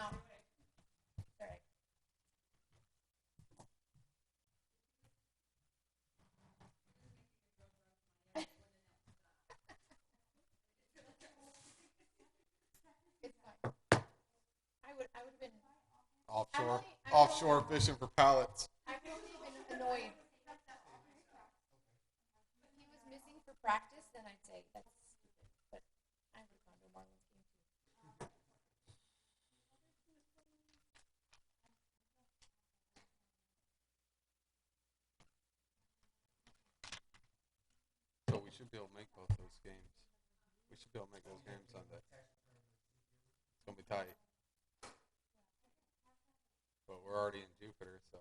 out. All right. It's fine. I would have been Offshore fishing for pallets. I would have been annoyed. If he was missing for practice, then I'd say that's stupid. But I would have gone to a Marlins game too. So we should be able to make both those games. We should be able to make those games Sunday. It's gonna be tight. But we're already in Jupiter, so.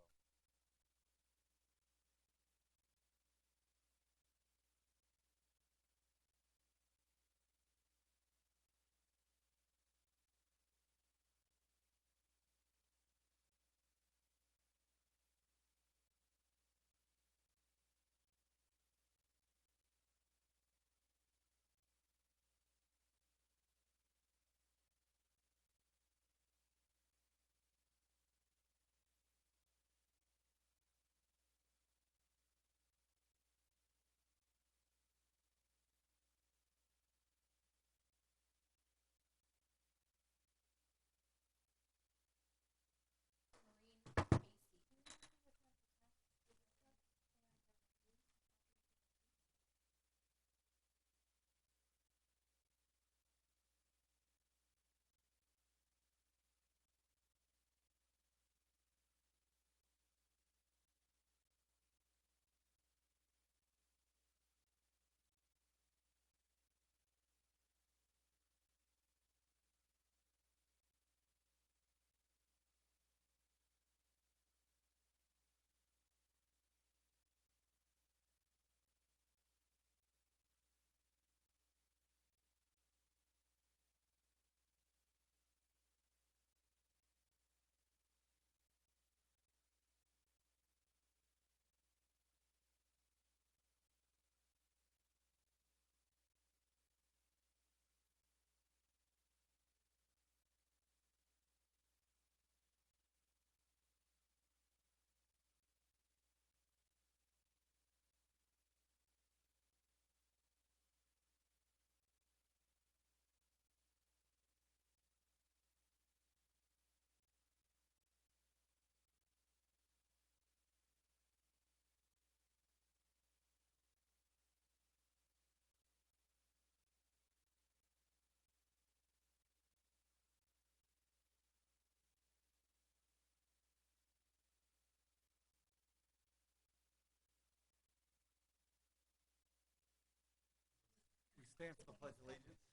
We stand for the Pledge of Allegiance.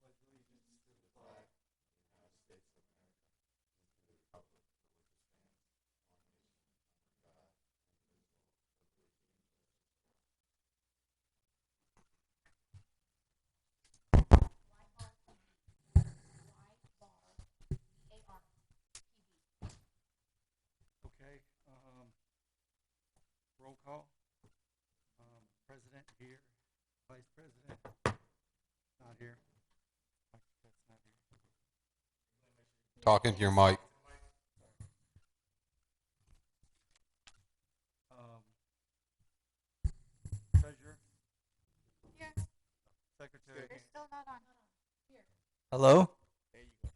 Pledge allegiance to the flag of the United States of America, and to the republic for which it stands, one nation, under God, indivisible, with liberty and justice for all. Okay, roll call. President here, Vice President not here. That's not here. Talking to your mic. Treasurer. Yeah. Secretary. They're still not on. Here. Hello? There you go.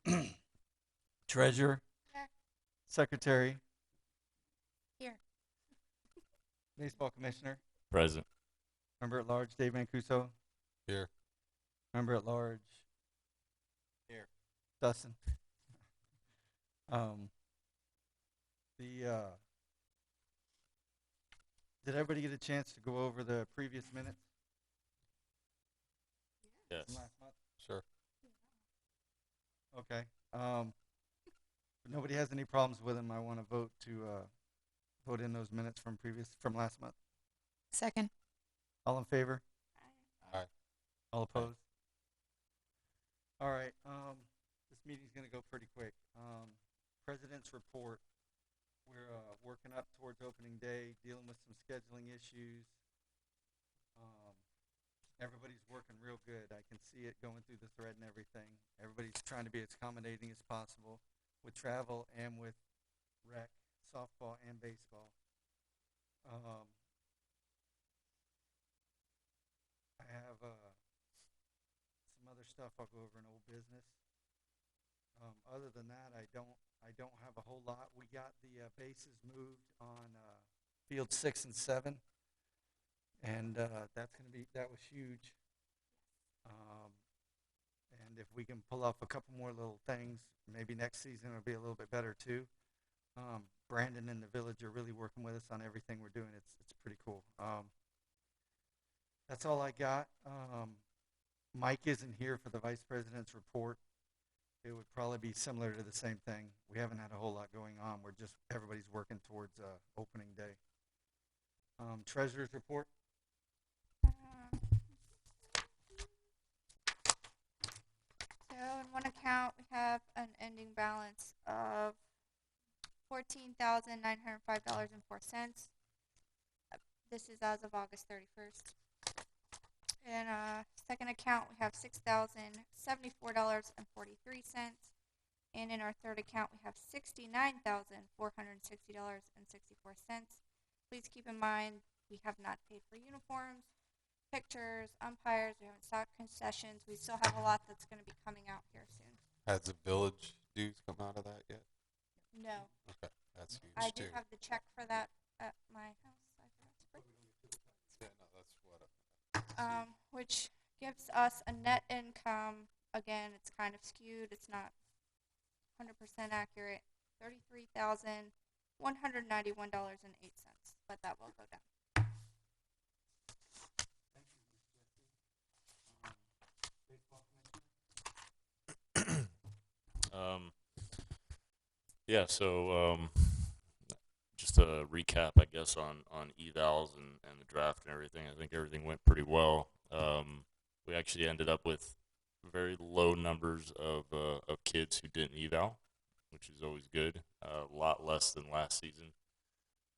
Okay. Treasurer. Here. Secretary. Here. Baseball Commissioner. Present. Member at Large Dave Mancuso. Here. Member at Large. Here. Dustin. Did everybody get a chance to go over the previous minutes Yes. from last month? Sure. Okay. If nobody has any problems with them, I want to vote in those minutes from last month. Second. All in favor? Aye. All opposed? All right. This meeting's going to go pretty quick. President's report. we're working up towards opening day, dealing with some scheduling issues. Um, everybody's working real good. I can see it going through the thread and everything. Everybody's trying to be as accommodating as possible with travel and with rec, softball and baseball. Um, I have some other stuff I'll go over in old business. Other than that, I don't have a whole lot. We got the bases moved on field 6 and 7, and that was huge. Um, and if we can pull off a couple more little things, maybe next season it'll be a little bit better too. Brandon and the village are really working with us on everything we're doing. It's pretty cool. That's all I got. Mike isn't here for the vice president's report. It would probably be similar to the same thing. We haven't had a whole lot going on. Everybody's working towards opening day. Treasurer's report. Um, So in one account, we have an ending balance of $14,905.04. This is as of August 31st. In a second account, we have $6,074.43. And in our third account, we have $69,460.64. Please keep in mind, we have not paid for uniforms, pictures, umpires, we haven't stock concessions. We still have a lot that's going to be coming out here soon. Has the village dues come out of that yet? No, Okay, that's huge I do too. have the check for that at my house. I forgot to bring. Yeah, no, that's what. Which gives us a net income. Again, it's kind of skewed. It's not 100% accurate. $33,191.08, but that will go down. Um, yeah, so just a recap, I guess, on evals and the draft and everything. I think everything went pretty well. We actually ended up with very low numbers of kids who didn't eval, which is always good. A lot less than last season.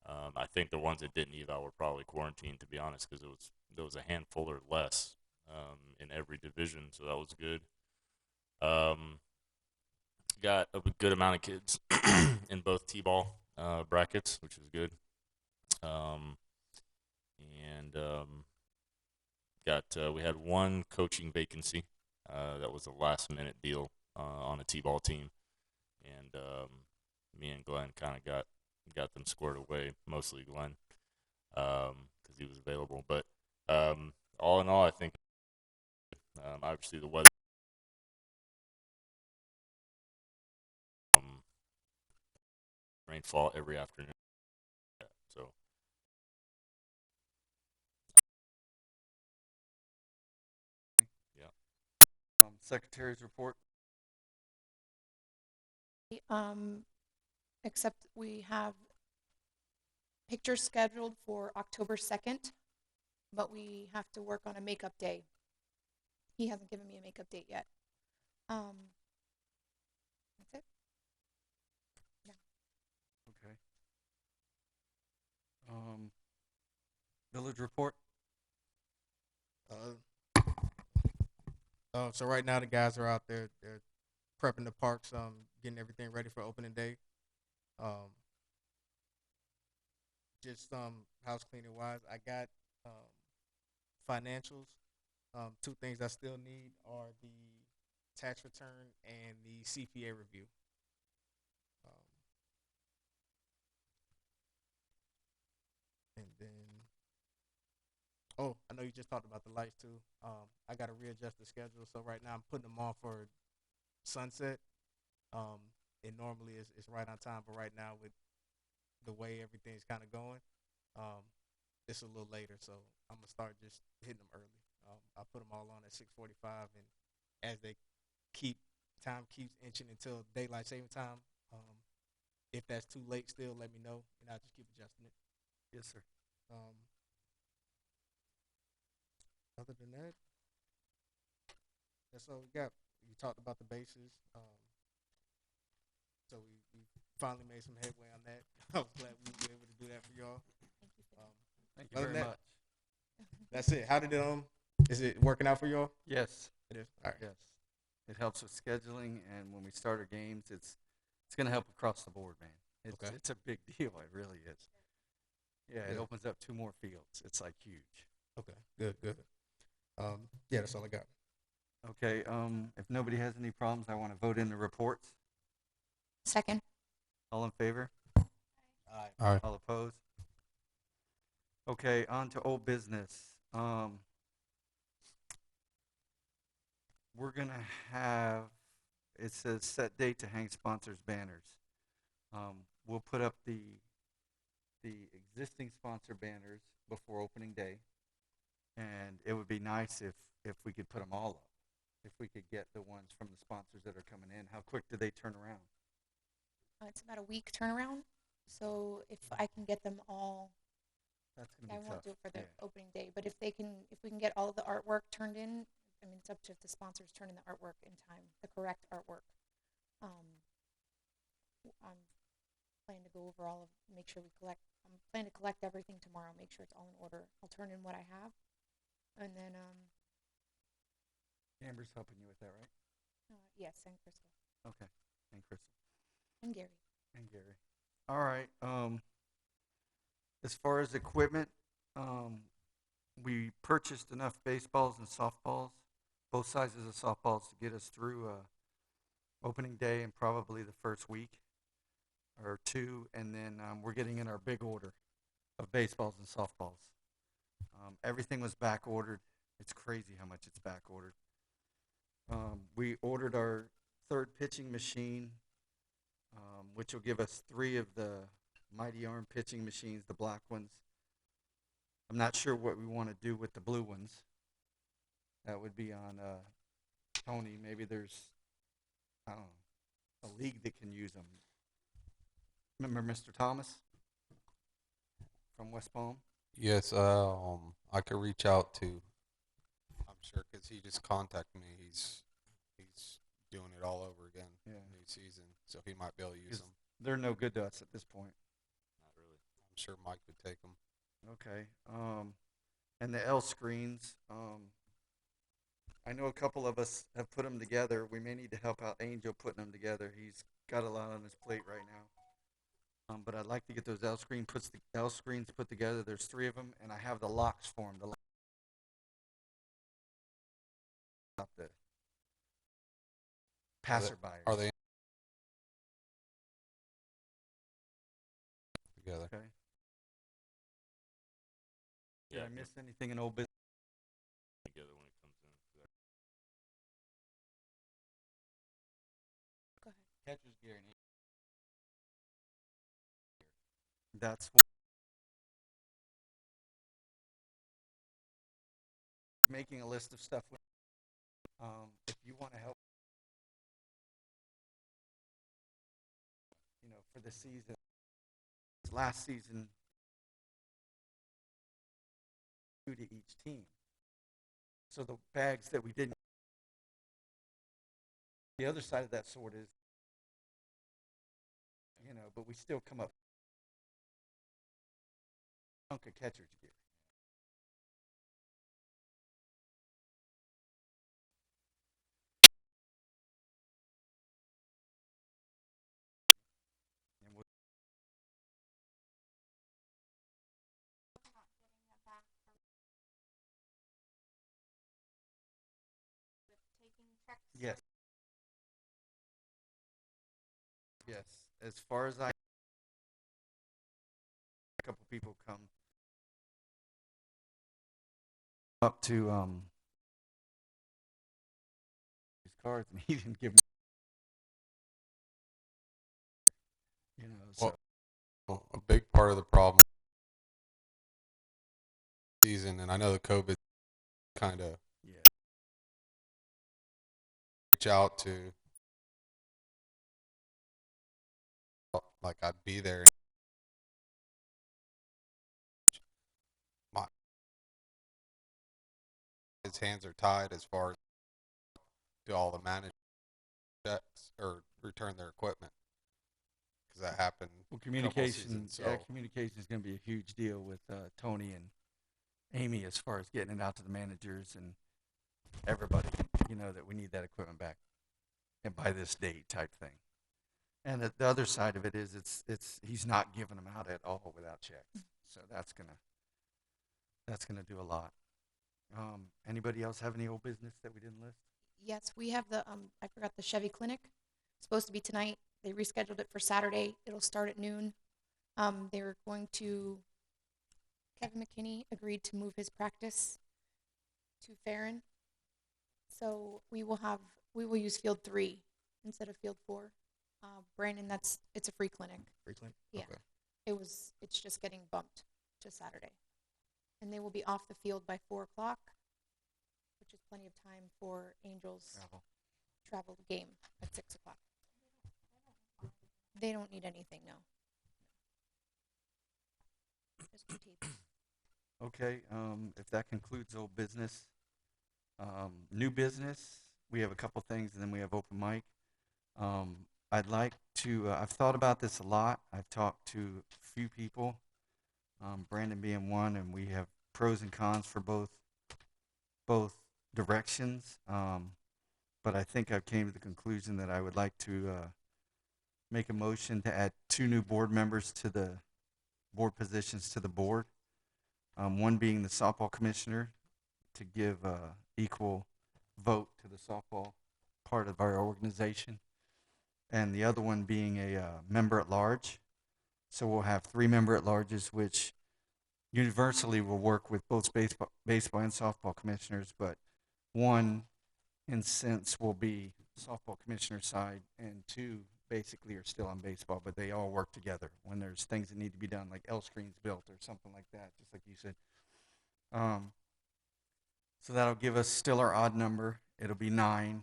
I think the ones that didn't eval were probably quarantined, to be honest, because there was a handful or less in every division, so that was good. Um, got a good amount of kids in both t-ball brackets, which is good. Um, and got we had one coaching vacancy that was a last minute deal on a t-ball team, and me and Glenn kind of got them squared away, mostly Glenn, because he was available. But all in all, I think obviously the weather. Rainfall every afternoon. Yeah, so yeah. Secretary's report. Um, except we have pictures scheduled for October 2nd, but we have to work on a makeup day. He hasn't given me a makeup date yet. That's it. Okay. Village report. So right now the guys are out there. They're prepping the parks, getting everything ready for opening day. Um, just house cleaning wise, I got financials. Two things I still need are the tax return and the CPA review. Um, and then, oh, I know you just talked about the lights too. I got to readjust the schedule. So right now I'm putting them on for sunset. It normally is right on time, but right now with the way everything's kind of going, it's a little later. So I'm gonna start just hitting them early. I put them all on at 6:45, and as they time keeps inching until daylight saving time. If that's too late, still let me know, and I'll just keep adjusting it. Yes, sir. Um, other than that, that's all we got. You talked about the bases. So we finally made some headway on that. I was glad we were able to do that for y'all. Thank you for Thank you Other very than that- much. That's it. How did it is it working out for y'all? Yes. It is. All right. Yes. It helps with scheduling, and when we start our games, it's going to help across the board, man. Okay. It's a big deal. It really is. Yeah, it Yeah. opens up 2 more fields. It's like huge. Okay. Good. Yeah, that's all I got. Okay. If nobody has any problems, I want to vote in the reports. Second. All in favor? All right. All opposed? Okay, on to old business. We're gonna have, it says set date to hang sponsors banners. We'll put up the existing sponsor banners before opening day, and it would be nice if we could put them all up. If we could get the ones from the sponsors that are coming in. How quick do they turn around? It's about a week turnaround. So if I can get them all, That's gonna I be won't tough. do it for the Yeah. opening day. But if we can get all of the artwork turned in, I mean, it's up to if the sponsors turn in the artwork in time, the correct artwork. I'm planning to go over all of, make sure we collect. I'm planning to collect everything tomorrow, make sure it's all in order. I'll turn in what I have, and then Amber's helping you with that, right? yes, and Crystal Okay. And Crystal. and Gary. And Gary. All right. As far as equipment, we purchased enough baseballs and softballs, both sizes of softballs, to get us through opening day and probably the first week or 2, and then we're getting in our big order of baseballs and softballs. Everything was back ordered. It's crazy how much it's back ordered. We ordered our 3rd pitching machine, which will give us 3 of the Mighty Arm pitching machines, the black ones. I'm not sure what we want to do with the blue ones. That would be on Tony. Maybe there's, I don't know, a league that can use them. Remember Mr. Thomas from West Palm? Yes, I could reach out to. I'm sure because he just contacted me. He's doing it all over again. Yeah. New season, so he might be able to use Is- them. They're no good to us at this point. Not really. I'm sure Mike would take them. Okay. And the L screens, I know a couple of us have put them together. We may need to help out Angel putting them together. He's got a lot on his plate right now. But I'd like to get those L screens put together. There's 3 of them, and I have the locks for them. Stop the passerby. Are they together? Okay. Did Yeah, I miss anything in old business? together when it comes in. Go ahead. Catcher's gear. That's making a list of stuff. If you want to help, for the season, last season, 2 to each team. So the bags that we didn't. The other side of that sword is, but we still come up chunk of catcher's gear. And we'll, yes. Yes. As far as a couple people come up to his cards, and he didn't give me. So Well, a big part of the problem season, and I know the COVID kind of yeah. reach out to, like I'd be there. His hands are tied as far as do all the management checks or return their equipment. because that happened Well, a couple communication, seasons. So communication is going to be a huge deal with Tony and Amy as far as getting it out to the managers and everybody, that we need that equipment back and by this date type thing. And the other side of it is it's he's not giving them out at all without checks. So that's gonna do a lot. Anybody else have any old business that we didn't list? Yes, we have I forgot the Chevy Clinic. It's supposed to be tonight. They rescheduled it for Saturday. It'll start at noon. They're going to, Kevin McKinney agreed to move his practice to Farron. So we will use field 3 instead of field 4. Brandon, it's a free clinic. Free clinic? Yeah. Okay. It's just getting bumped to Saturday. And they will be off the field by 4 o'clock, which is plenty of time for Angels travel game at 6 o'clock. They don't need anything, no. Just 2 tapes. Okay, if that concludes old business. New business, we have a couple things, and then we have open mic. I'd like to, I've thought about this a lot. I've talked to a few people, Brandon being one, and we have pros and cons for both directions. But I think I came to the conclusion that I would like to make a motion to add 2 new board members to the board positions to the board. One being the softball commissioner, to give equal vote to the softball part of our organization, and the other one being a member at large. So we'll have 3 member at larges, which universally will work with both baseball and softball commissioners, but one, in sense, will be softball commissioner side, and 2 basically are still on baseball, but they all work together when there's things that need to be done, like L screens built or something like that, just like you said. So that'll give us still our odd number. It'll be 9.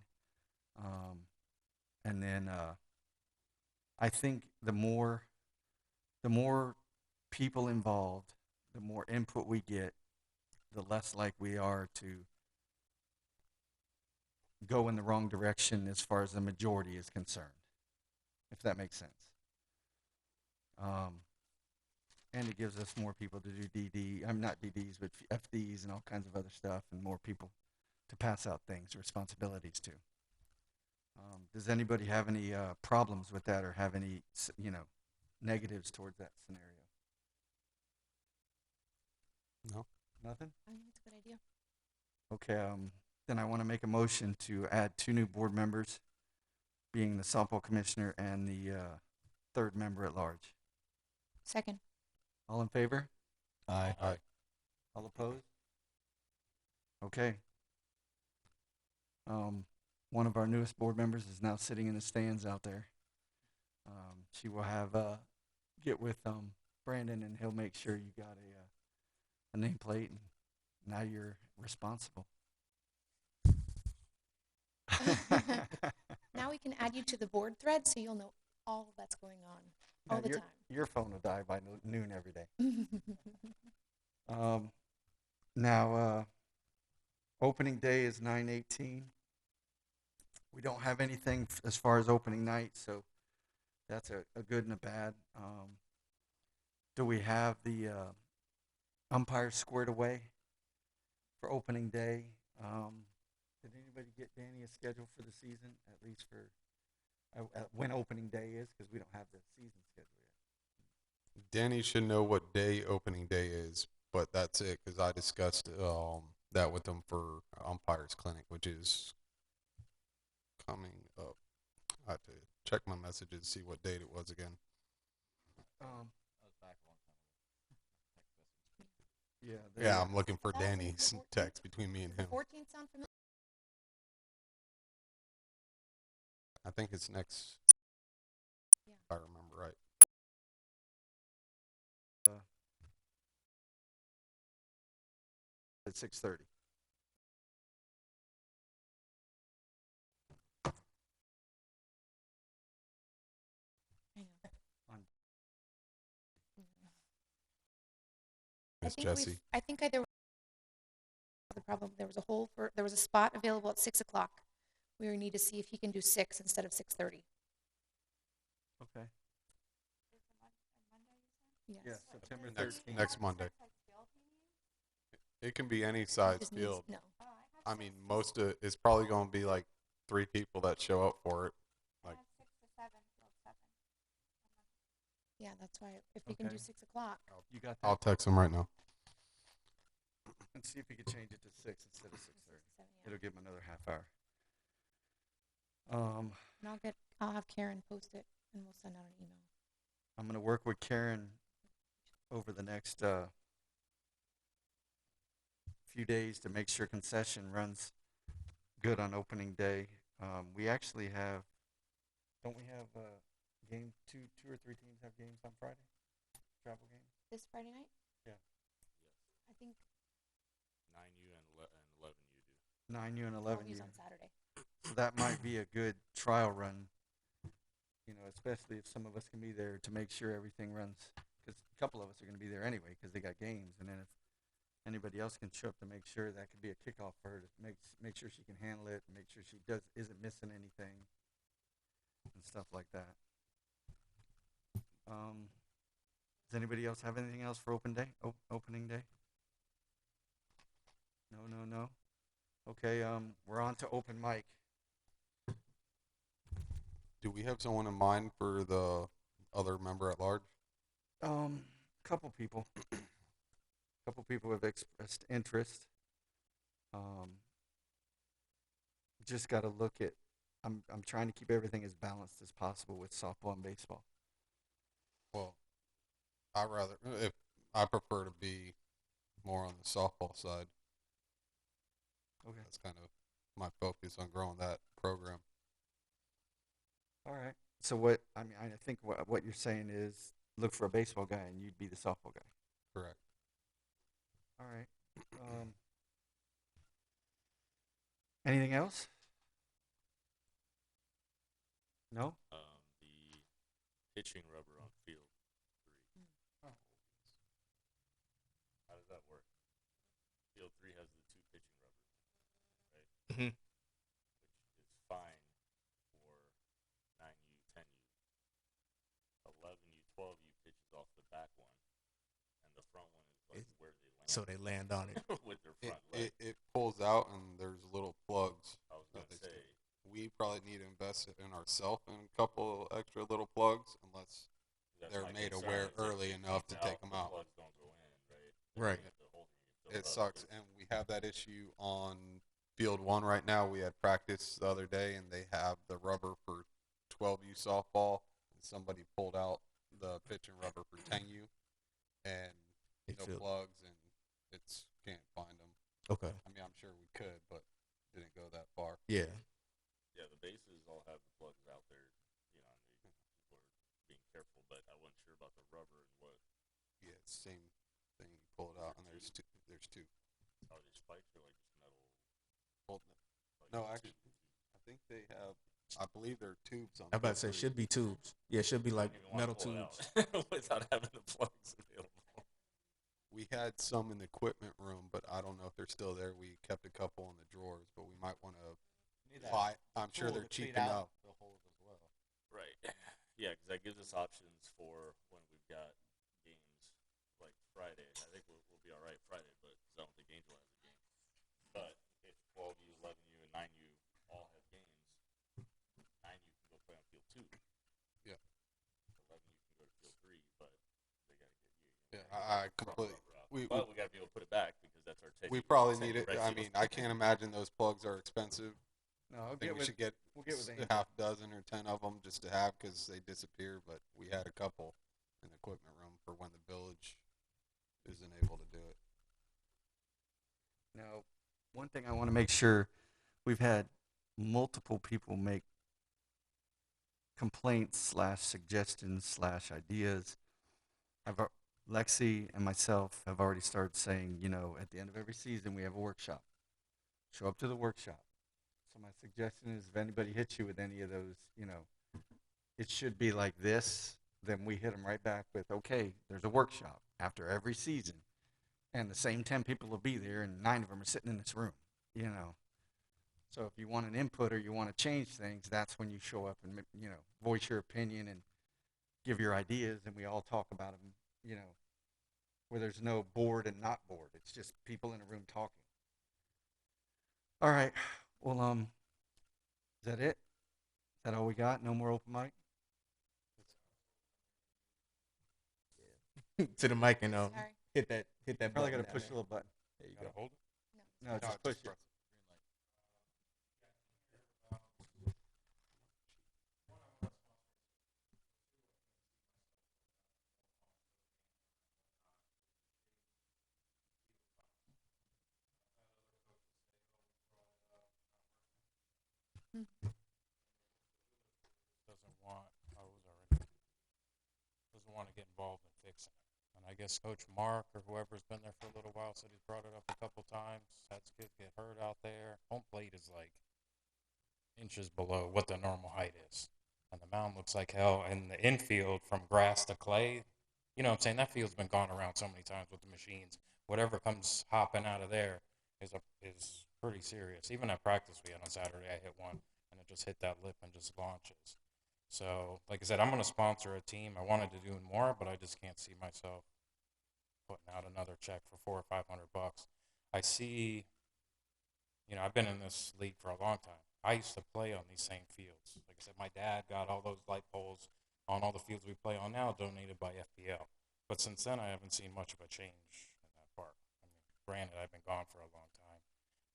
And then I think the more people involved, the more input we get, the less like we are to go in the wrong direction as far as the majority is concerned, if that makes sense. And it gives us more people to do DD. I'm not DDs, but FDs and all kinds of other stuff, and more people to pass out things, responsibilities to. Does anybody have any problems with that, or have any, negatives towards that scenario? no. I Nothing? think it's a good idea. Okay, then I want to make a motion to add 2 new board members, being the softball commissioner and the 3rd member at large. Second. All in favor? Aye. All opposed? Okay. One of our newest board members is now sitting in the stands out there. She will have get with Brandon, and he'll make sure you got a nameplate, and now you're responsible. Now we can add you to the board thread so you'll know all that's going on all the your, time. Your phone will die by noon every day. Now, opening day is 9/18. We don't have anything as far as opening night, so that's a good and a bad. Do we have the umpires squared away for opening day? Did anybody get Danny a schedule for the season, at least for when opening day is? Because we don't have the season schedule yet. Danny should know what day opening day is, but that's it, because I discussed that with him for umpires clinic, which is coming up. I have to check my messages, see what date it was again. Yeah. Yeah, I'm looking for That was Danny's the 14th? text between me and him. 14th sound familiar? I think it's next, Yeah. if I remember right. At 6:30. I know. On Miss Jessie. I think there was the problem. There was a spot available at 6 o'clock. We need to see if he can do 6 instead of 6:30. Okay. Yes. Yes, September Next 13th. next Monday. It can be any size Just needs, field. no. I mean, most of it's probably going to be like 3 people that show up for it. I Like- have 6 to 7, field 7. Yeah, that's why if we can do Okay. 6 o'clock. You got that? I'll text them right now. And see if we could change it to 6 instead of 6:30. 6 to 7, yeah. It'll give them another half hour. And I'll have Karen post it and we'll send out an email. I'm going to work with Karen over the next few days to make sure concession runs good on opening day. We actually have, don't we have game two or three teams have games on Friday? Travel games? This Friday night? Yeah. I think 9U and 11U do. 9U and 11U. 12U's on Saturday. So that might be a good trial run, you know, especially if some of us can be there to make sure everything runs. Because a couple of us are going to be there anyway because they got games. And then if anybody else can show up to make sure, that could be a kickoff for her to make sure she can handle it, make sure she isn't missing anything and stuff like that. Does anybody else have anything else for opening day? No. Okay, we're on to open mic. Do we have someone in mind for the other member at large? Couple people have expressed interest. Just got to look at. I'm trying to keep everything as balanced as possible with softball and baseball. Well, I prefer to be more on the softball side. Okay. That's kind of my focus on growing that program. All right. So what I think what you're saying is look for a baseball guy and you'd be the softball guy. Correct. All right. Anything else? No? The pitching rubber on field 3. Oh. How does that work? Field 3 has the 2 pitching rubbers, right? Mhm. Which is fine for 9U, 10U. 11U, 12U pitches off the back one, and the front one is like where they land. So they land on it. with their front leg. It pulls out and there's little plugs. I was that gonna they say, stick. We probably need to invest in ourselves in a couple extra little plugs, unless that's they're my made concern, aware is if early it enough to comes take them the out. Plugs don't go in, right? Right. You have to hold them, you fill It up sucks, with- and we have that issue on field 1 right now. We had practice the other day, and they have the rubber for 12U softball, and somebody pulled out the pitching rubber for 10U, and It no feel- plugs, and can't find them. Okay. I mean, I'm sure we could, but didn't go that far. Yeah. Yeah, the bases all have the plugs out there, you know, and people are being careful, but I wasn't sure about the rubber and what. Yeah, it's the same thing. You pull it out, and there's two. Are they spikes or like just metal? Holding it. Like No, two- actually, I think they have. I believe there are tubes on. I'm about to say field 3. should be tubes. Yeah, it should be like I don't even wanna metal pull it tubes. out without having the plugs available. We had some in the equipment room, but I don't know if they're still there. We kept a couple in the drawers, but we might want to buy. I'm sure they're cheap enough. The holes as well. Right. Yeah, because that gives us options for when we've got games like Friday. I think we'll be all right Friday, but 'cause I don't think Angel has a game. But if 12U, 11U, and 9U all have games, 9U can go play on field 2. Yeah. 11U can go to field 3, but they got to get you. Yeah, I completely. But we got to be able to put it back because that's our take. We probably need it. I mean, I can't imagine those plugs are expensive. No, I'll I get think we with should get we'll get with a Angel. half dozen or 10 of them just to have because they disappear. But we had a couple in the equipment room for when the village isn't able to do it. Now, one thing I want to make sure, we've had multiple people make complaints / suggestions / ideas. Lexi and myself have already started saying, you know, at the end of every season we have a workshop. Show up to the workshop. So my suggestion is if anybody hits you with any of those, you know, it should be like this. Then we hit them right back with, okay, there's a workshop after every season. And the same 10 people will be there, and 9 of them are sitting in this room, you know. So if you want an input or you want to change things, that's when you show up and, you know, voice your opinion and give your ideas, and we all talk about them you know, where there's no bored and not bored. It's just people in a room talking. All right. Well, is that it? Is that all we got? No more open mic? To the mic and Sorry. hit that Probably button got to push down a little button. there. There you Gotta go. hold it. No, just push it. Doesn't want, I was already, doesn't want to get involved in fixing it. And I guess Coach Mark or whoever's been there for a little while said he's brought it up a couple times. Had kids get hurt out there. Home plate is like inches below what the normal height is. And the mound looks like hell. And the infield from grass to clay, you know what I'm saying? That field's been gone around so many times with the machines. Whatever comes hopping out of there is pretty serious. Even at practice we had on Saturday, I hit one and it just hit that lip and just launches. So, like I said, I'm going to sponsor a team. I wanted to do more, but I just can't see myself putting out another check for $400 or $500. I see, you know, I've been in this league for a long time. I used to play on these same fields. Like I said, my dad got all those light poles on all the fields we play on now donated by FPL. But since then, I haven't seen much of a change in that park. I mean, granted, I've been gone for a long time,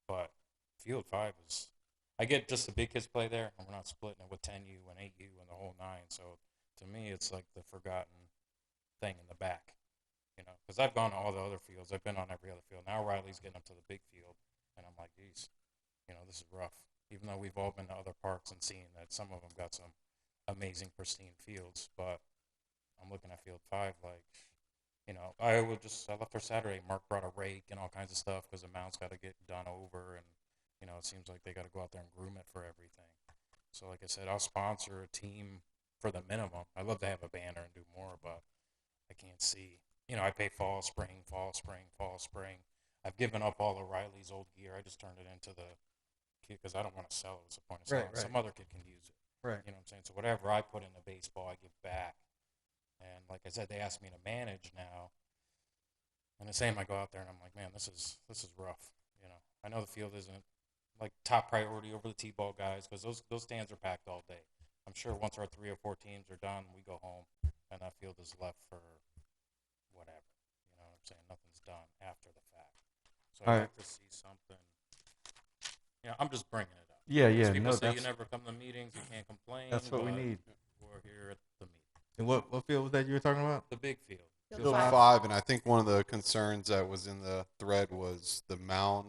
but Field 5 is. I get just the big kids play there, and we're not splitting it with 10U and 8U and the whole nine. So to me, it's like the forgotten thing in the back, you know, because I've gone to all the other fields. I've been on every other field. Now Riley's getting up to the big field, and I'm like, geez, you know, this is rough. Even though we've all been to other parks and seen that some of them got some amazing, pristine fields, but I'm looking at Field 5 like, you know, I left for Saturday. Mark brought a rake and all kinds of stuff because the mound's got to get done over, and you know, it seems like they got to go out there and groom it for everything. So, like I said, I'll sponsor a team for the minimum. I'd love to have a banner and do more, but I can't see. You know, I pay fall, spring, fall, spring, fall, spring. I've given up all of Riley's old gear. I just turned it into the kid because I don't want to sell it. What's the point of selling it? Right. Some other kid can use it. Right. You know what I'm saying? So whatever I put into baseball, I give back. And like I said, they asked me to manage now. And the same, I go out there and I'm like, man, this is rough. You know, I know the field isn't like top priority over the T-ball guys because those stands are packed all day. I'm sure once our 3 or 4 teams are done, we go home and that field is left for whatever. You know what I'm saying? Nothing's done after the fact. So I'd like to see something. You know, I'm just bringing it up. Yeah. Because people No, say you that's never come to meetings, you can't complain. that's what we but need. We're here at the meeting. And what field was that you were talking about? The big field. Field Field five. 5, and I think one of the concerns that was in the thread was the mound.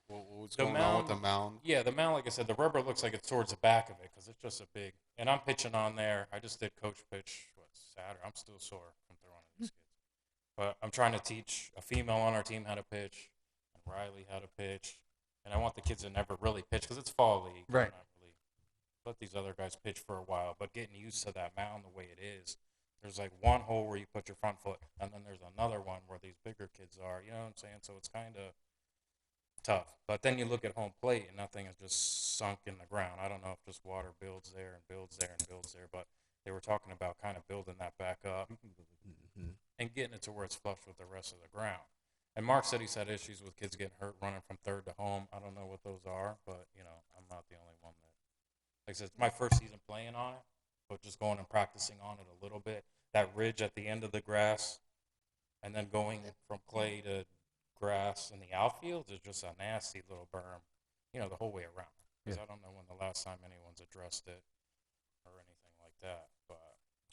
What was The going on with the mound? Yeah, the mound, like I said, the rubber looks like it's towards the back of it because it's just a big. And I'm pitching on there. I just did coach pitch Saturday. I'm still sore from throwing at these kids. But I'm trying to teach a female on our team how to pitch, and Riley how to pitch. And I want the kids to never really pitch because it's fall league. Right. Not really let these other guys pitch for a while, but getting used to that mound the way it is. There's like one hole where you put your front foot, and then there's another one where these bigger kids are. You know what I'm saying? So it's kind of tough. But then you look at home plate, and nothing is just sunk in the ground. I don't know if just water builds there and builds there and builds there, but they were talking about kind of building that back up and getting it to where it's flush with the rest of the ground. And Mark said he's had issues with kids getting hurt running from third to home. I don't know what those are, but you know, I'm not the only one that. Like I said, it's my first season playing on it, but just going and practicing on it a little bit. That ridge at the end of the grass, and then going from clay to grass in the outfield is just a nasty little berm, you know, the whole way around. Because I don't know when the last time anyone's addressed it or anything like that. But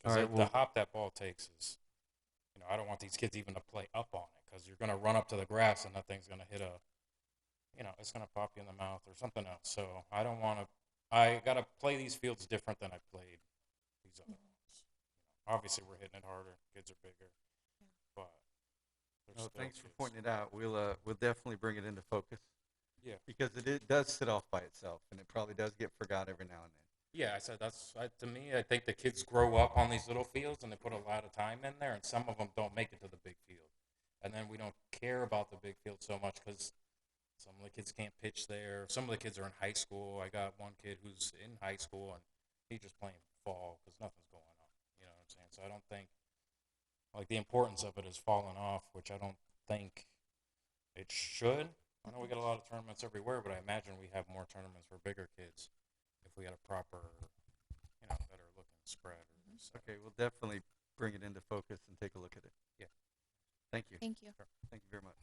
All right, the hop that ball takes is, you know, I don't want these kids even to play up on it because you're going to run up to the grass and that thing's going to hit you know, it's going to pop you in the mouth or something else. So I don't want to. I got to play these fields different than I played these other ones. You know, obviously, we're hitting it harder. Kids are bigger, but No, thanks for pointing it out. We'll definitely bring it into focus. Yeah. Because it does sit off by itself, and it probably does get forgot every now and then. Yeah, I said to me. I think the kids grow up on these little fields and they put a lot of time in there, and some of them don't make it to the big field, and then we don't care about the big field so much because some of the kids can't pitch there. Some of the kids are in high school. I got one kid who's in high school and he's just playing fall because nothing's going on. You know what I'm saying? So I don't think like the importance of it has fallen off, which I don't think it should. I know we got a lot of tournaments everywhere, but I imagine we have more tournaments for bigger kids if we had a proper, better looking spread. Or set. Okay, we'll definitely bring it into focus and take a look at it. Yeah. Thank you. Thank you. Thank you very much.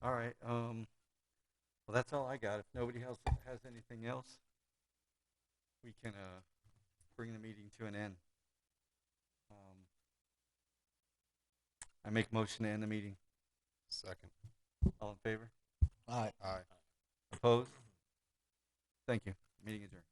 All right. Well, that's all I got. If nobody else has anything else, we can bring the meeting to an end. I make motion to end the meeting. Second. All in favor? All right. Aye. Opposed? Thank you. Meeting adjourned.